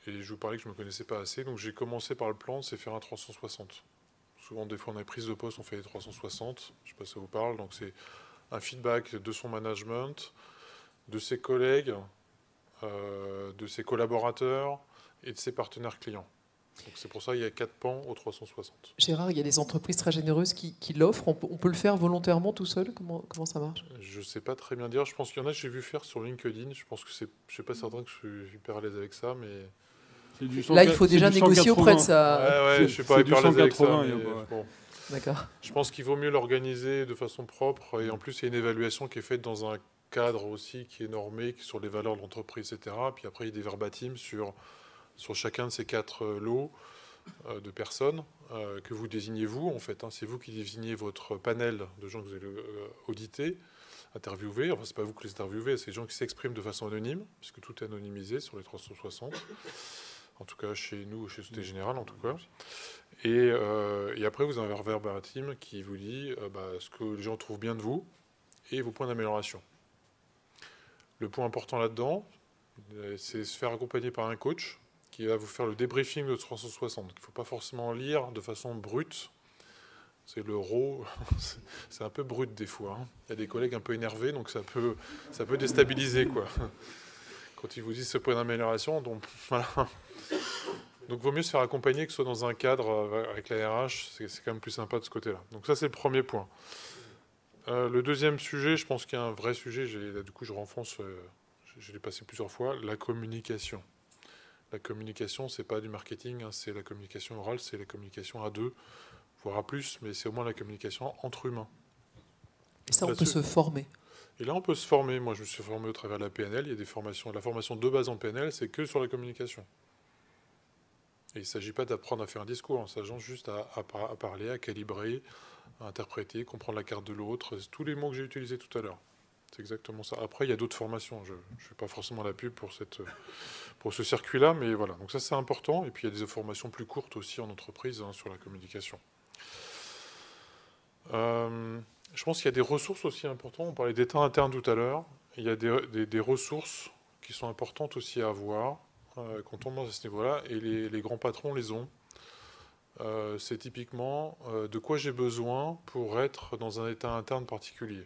Et je vous parlais que je ne me connaissais pas assez. Donc, j'ai commencé par le plan, c'est faire un 360. Souvent, des fois, on a prise de poste, on fait les 360. Je ne sais pas si ça vous parle. Donc, c'est un feedback de son management, de ses collègues, de ses collaborateurs et de ses partenaires clients. Donc c'est pour ça qu'il y a 4 pans au 360. Gérard, il y a des entreprises très généreuses qui l'offrent. On peut le faire volontairement tout seul? Comment ça marche? Je ne sais pas très bien dire. Je pense qu'il y en a que j'ai vu faire sur LinkedIn. Je pense que je ne suis pas certain que je suis hyper à l'aise avec ça, mais... Là, il faut déjà négocier auprès de ça. Ouais, je ne suis pas hyper à l'aise avec ça. Bon. D'accord. Je pense qu'il vaut mieux l'organiser de façon propre. Et en plus, il y a une évaluation qui est faite dans un cadre aussi qui est normé sur les valeurs de l'entreprise, etc. Puis après, il y a des verbatims sur chacun de ces 4 lots de personnes que vous désignez vous, en fait. C'est vous qui désignez votre panel de gens que vous allez auditer, interviewer. Enfin, c'est pas vous qui les interviewez, c'est les gens qui s'expriment de façon anonyme, puisque tout est anonymisé sur les 360. En tout cas, chez nous, chez Société Générale, en tout cas. Et après, vous avez un verbatim qui vous dit ce que les gens trouvent bien de vous et vos points d'amélioration. Le point important là-dedans, c'est se faire accompagner par un coach qui va vous faire le débriefing de 360. Il ne faut pas forcément lire de façon brute. C'est le raw, c'est un peu brut des fois. Il y a des collègues un peu énervés, donc ça peut déstabiliser, quoi. Quand ils vous disent ce point d'amélioration, donc voilà. Donc, il vaut mieux se faire accompagner que ce soit dans un cadre avec la RH. C'est quand même plus sympa de ce côté-là. Donc, ça, c'est le premier point. Le deuxième sujet, je pense qu'il y a un vrai sujet. Du coup, je renfonce, je l'ai passé plusieurs fois, la communication. La communication, c'est pas du marketing, c'est la communication orale, c'est la communication à 2, voire à plus, mais c'est au moins la communication entre humains. Et ça, on peut se former. Et là, on peut se former. Moi, je me suis formé au travers de la PNL. Il y a des formations. La formation de base en PNL, c'est que sur la communication. Et il ne s'agit pas d'apprendre à faire un discours, en s'agissant juste à parler, à calibrer, à interpréter, comprendre la carte de l'autre. Tous les mots que j'ai utilisés tout à l'heure. C'est exactement ça. Après, il y a d'autres formations. Je ne fais pas forcément la pub pour ce circuit-là, mais voilà. Donc ça, c'est important. Et puis, il y a des formations plus courtes aussi en entreprise sur la communication. Je pense qu'il y a des ressources aussi importantes. On parlait d'état interne tout à l'heure. Il y a des ressources qui sont importantes aussi à avoir quand on monte à ce niveau-là. Et les grands patrons les ont. C'est typiquement de quoi j'ai besoin pour être dans un état interne particulier.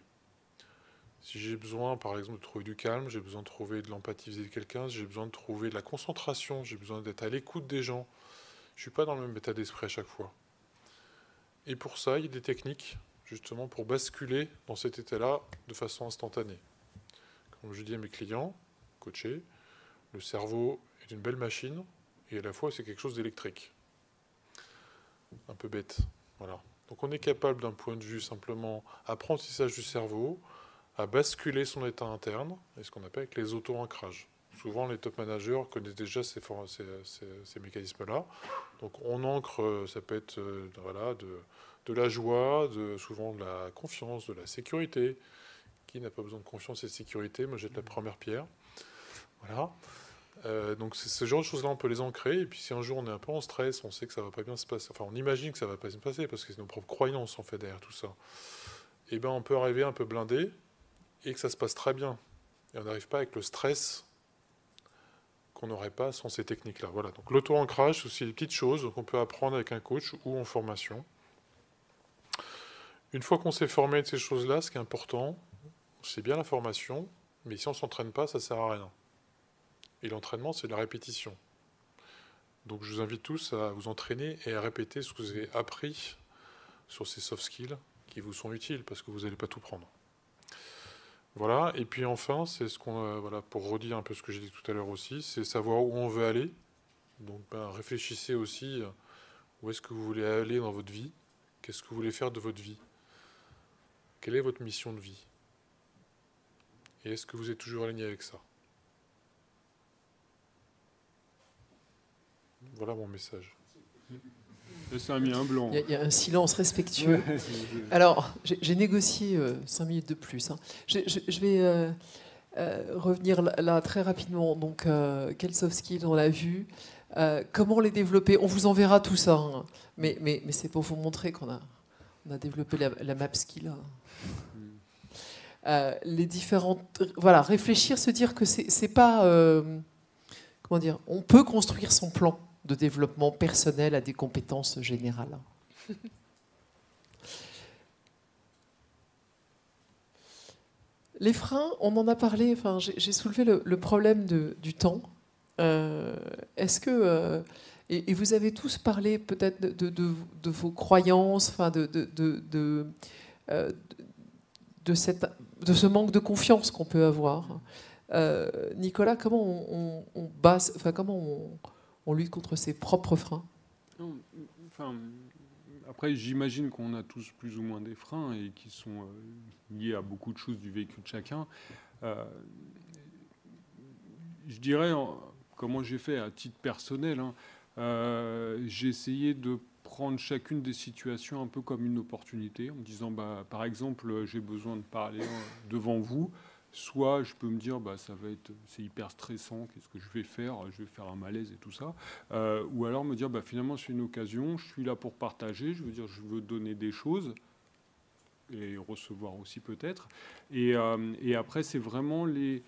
Si j'ai besoin, par exemple, de trouver du calme, j'ai besoin de trouver de l'empathie vis-à-vis de quelqu'un, j'ai besoin de trouver de la concentration, j'ai besoin d'être à l'écoute des gens. Je ne suis pas dans le même état d'esprit à chaque fois. Et pour ça, il y a des techniques, justement, pour basculer dans cet état-là de façon instantanée. Comme je dis à mes clients, coachés, le cerveau est une belle machine, et à la fois, c'est quelque chose d'électrique. Un peu bête. Voilà. Donc on est capable, d'un point de vue simplement apprentissage du cerveau, à basculer son état interne, et ce qu'on appelle avec les auto-ancrages. Souvent, les top managers connaissent déjà ces mécanismes-là. Donc on ancre, ça peut être de la joie, souvent de la confiance, de la sécurité, Qui n'a pas besoin de confiance et de sécurité? Moi, jette la première pierre. Voilà. Donc ce genre de choses-là, on peut les ancrer. Et puis si un jour on est un peu en stress, on sait que ça va pas bien se passer. Enfin, on imagine que ça va pas bien se passer parce que c'est nos propres croyances en fait derrière tout ça. Et ben, on peut arriver un peu blindé et que ça se passe très bien. Et on n'arrive pas avec le stress qu'on n'aurait pas sans ces techniques-là. Voilà. Donc l'auto-ancrage, c'est aussi des petites choses qu'on peut apprendre avec un coach ou en formation. Une fois qu'on s'est formé de ces choses-là, ce qui est important, c'est bien la formation, mais si on ne s'entraîne pas, ça ne sert à rien. Et l'entraînement, c'est de la répétition. Donc je vous invite tous à vous entraîner et à répéter ce que vous avez appris sur ces soft skills qui vous sont utiles, parce que vous n'allez pas tout prendre. Voilà, et puis enfin, c'est ce qu'on voilà, pour redire un peu ce que j'ai dit tout à l'heure aussi, c'est savoir où on veut aller. Donc réfléchissez aussi où est-ce que vous voulez aller dans votre vie, qu'est-ce que vous voulez faire de votre vie, quelle est votre mission de vie, et est-ce que vous êtes toujours aligné avec ça? Voilà mon message. C'est un mien blanc. Il y a un silence respectueux. Alors, j'ai négocié 5 minutes de plus. Hein. Je vais revenir là très rapidement. Donc, quels soft skills on l'a vu, comment les développer. On vous enverra tout ça. Hein. Mais c'est pour vous montrer qu'on a développé la map skill. Les différentes. Voilà, réfléchir, se dire que c'est pas. Comment dire? On peut construire son plan de développement personnel à des compétences générales. Les freins, on en a parlé, enfin, j'ai soulevé le problème du temps. Est-ce que... et vous avez tous parlé peut-être de vos croyances, enfin, de ce manque de confiance qu'on peut avoir. Nicolas, comment on lutte contre ses propres freins? Non, enfin, après, j'imagine qu'on a tous plus ou moins des freins et qui sont liés à beaucoup de choses du vécu de chacun. Je dirais, comment j'ai fait à titre personnel, hein, j'ai essayé de prendre chacune des situations un peu comme une opportunité, en me disant, par exemple, j'ai besoin de parler devant vous. Soit je peux me dire c'est hyper stressant, qu'est-ce que je vais faire un malaise et tout ça, ou alors me dire finalement c'est une occasion, je suis là pour partager, je veux donner des choses et recevoir aussi peut-être, et après c'est vraiment les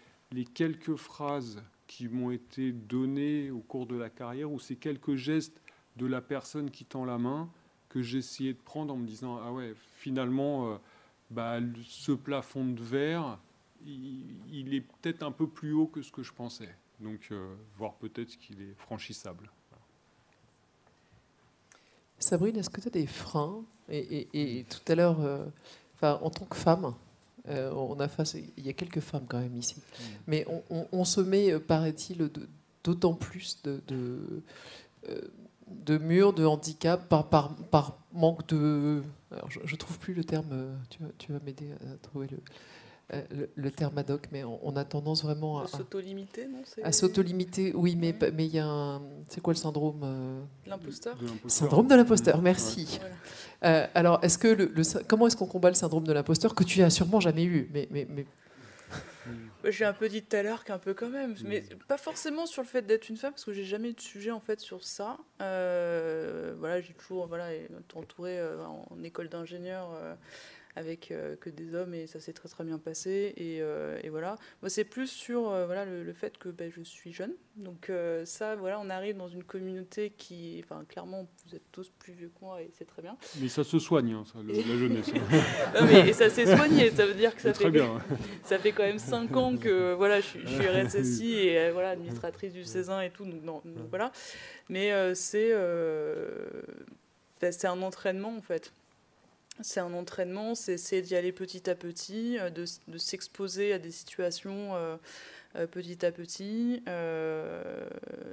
quelques phrases qui m'ont été données au cours de la carrière ou ces quelques gestes de la personne qui tend la main que j'ai essayé de prendre en me disant ah ouais finalement ce plafond de verre il est peut-être un peu plus haut que ce que je pensais. Donc, voire peut-être qu'il est franchissable. Sabrine, est-ce que tu as des freins? Et tout à l'heure, en tant que femme, il y a quelques femmes quand même ici, mais on se met, paraît-il, d'autant plus de murs, de handicap, par manque de... Alors, je ne trouve plus le terme, tu vas m'aider à trouver le terme ad hoc, mais on a tendance vraiment à s'auto-limiter, non? À s'auto-limiter, oui, mais il y a un... C'est quoi le syndrome L'imposteur. Syndrome de l'imposteur, merci. Ouais. Voilà. Alors, comment est-ce qu'on combat le syndrome de l'imposteur que tu as sûrement jamais eu, mais... J'ai un peu dit tout à l'heure qu'un peu quand même, mais pas forcément sur le fait d'être une femme, parce que j'ai jamais eu de sujet en fait sur ça. J'ai toujours été entourée en école d'ingénieur avec que des hommes et ça s'est très très bien passé et voilà. Moi c'est plus sur le fait que je suis jeune, donc on arrive dans une communauté qui, clairement vous êtes tous plus vieux que moi et c'est très bien. Mais ça se soigne, hein, la jeunesse. Non, et ça s'est soigné, ça veut dire que ça fait bien. Ça fait quand même 5 ans que je suis RSSI et administratrice du Césin et tout, donc voilà. Mais c'est un entraînement en fait. C'est un entraînement, c'est essayer d'y aller petit à petit, de s'exposer à des situations petit à petit.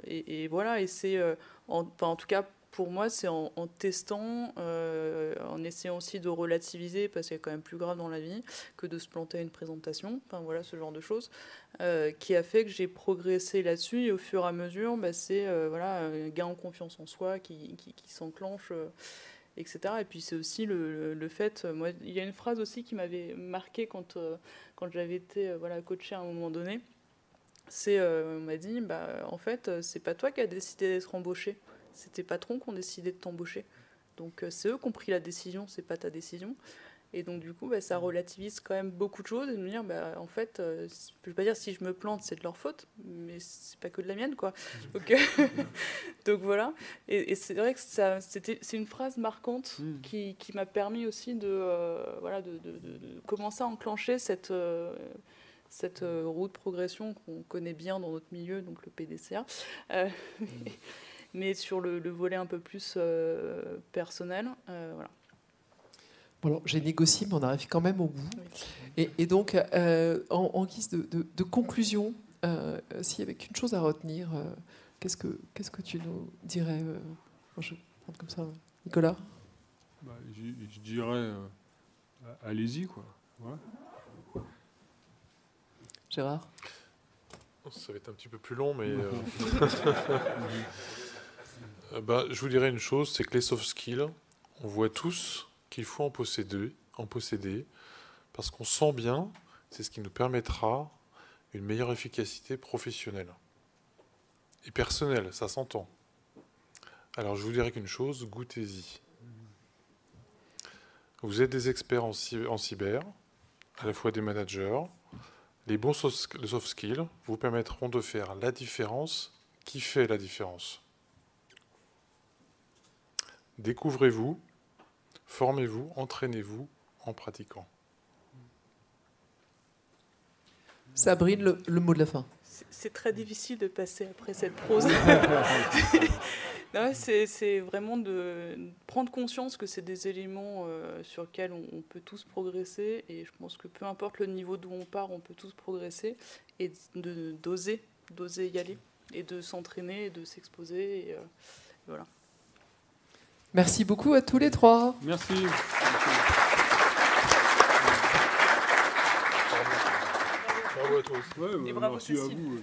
Et voilà, et c'est, en tout cas, pour moi, c'est en testant, en essayant aussi de relativiser, parce qu'il y a quand même plus grave dans la vie que de se planter à une présentation. Ce genre de choses, qui a fait que j'ai progressé là-dessus. Et au fur et à mesure, c'est un gain en confiance en soi qui s'enclenche. etc. Et puis c'est aussi le fait, moi, il y a une phrase aussi qui m'avait marquée quand j'avais été coachée à un moment donné. On m'a dit, en fait, c'est pas toi qui as décidé d'être embauché, c'est tes patrons qui ont décidé de t'embaucher. Donc c'est eux qui ont pris la décision, c'est pas ta décision. Et donc du coup, ça relativise quand même beaucoup de choses et de me dire, en fait, je peux pas dire si je me plante, c'est de leur faute, mais c'est pas que de la mienne, quoi. Donc voilà. Et c'est vrai que c'est une phrase marquante qui m'a permis aussi de commencer à enclencher cette route de progression qu'on connaît bien dans notre milieu, donc le PDCA. Mais sur le volet un peu plus personnel, voilà. Bon, alors, j'ai négocié, mais on arrive quand même au bout. Oui. Et donc, en guise de conclusion, s'il y avait qu'une chose à retenir, qu'est-ce que tu nous dirais je vais prendre comme ça, Nicolas. Je dirais, allez-y, quoi. Ouais. Gérard. Ça va être un petit peu plus long, mais je vous dirais une chose, c'est que les soft skills, on voit tous qu'il faut en posséder, parce qu'on sent bien, c'est ce qui nous permettra une meilleure efficacité professionnelle. Et personnelle, ça s'entend. Alors je vous dirais qu'une chose, goûtez-y. Vous êtes des experts en cyber, à la fois des managers. Les bons soft skills vous permettront de faire la différence qui fait la différence. Découvrez-vous, formez-vous, entraînez-vous en pratiquant. Sabrine, le mot de la fin. C'est très difficile de passer après cette prose. C'est vraiment de prendre conscience que c'est des éléments sur lesquels on peut tous progresser. Et je pense que peu importe le niveau d'où on part, on peut tous progresser. Et d'oser y aller. Et de s'entraîner, et de s'exposer. Et voilà. Merci beaucoup à tous les trois. Merci. Bravo à toi aussi. Ouais, merci à vous.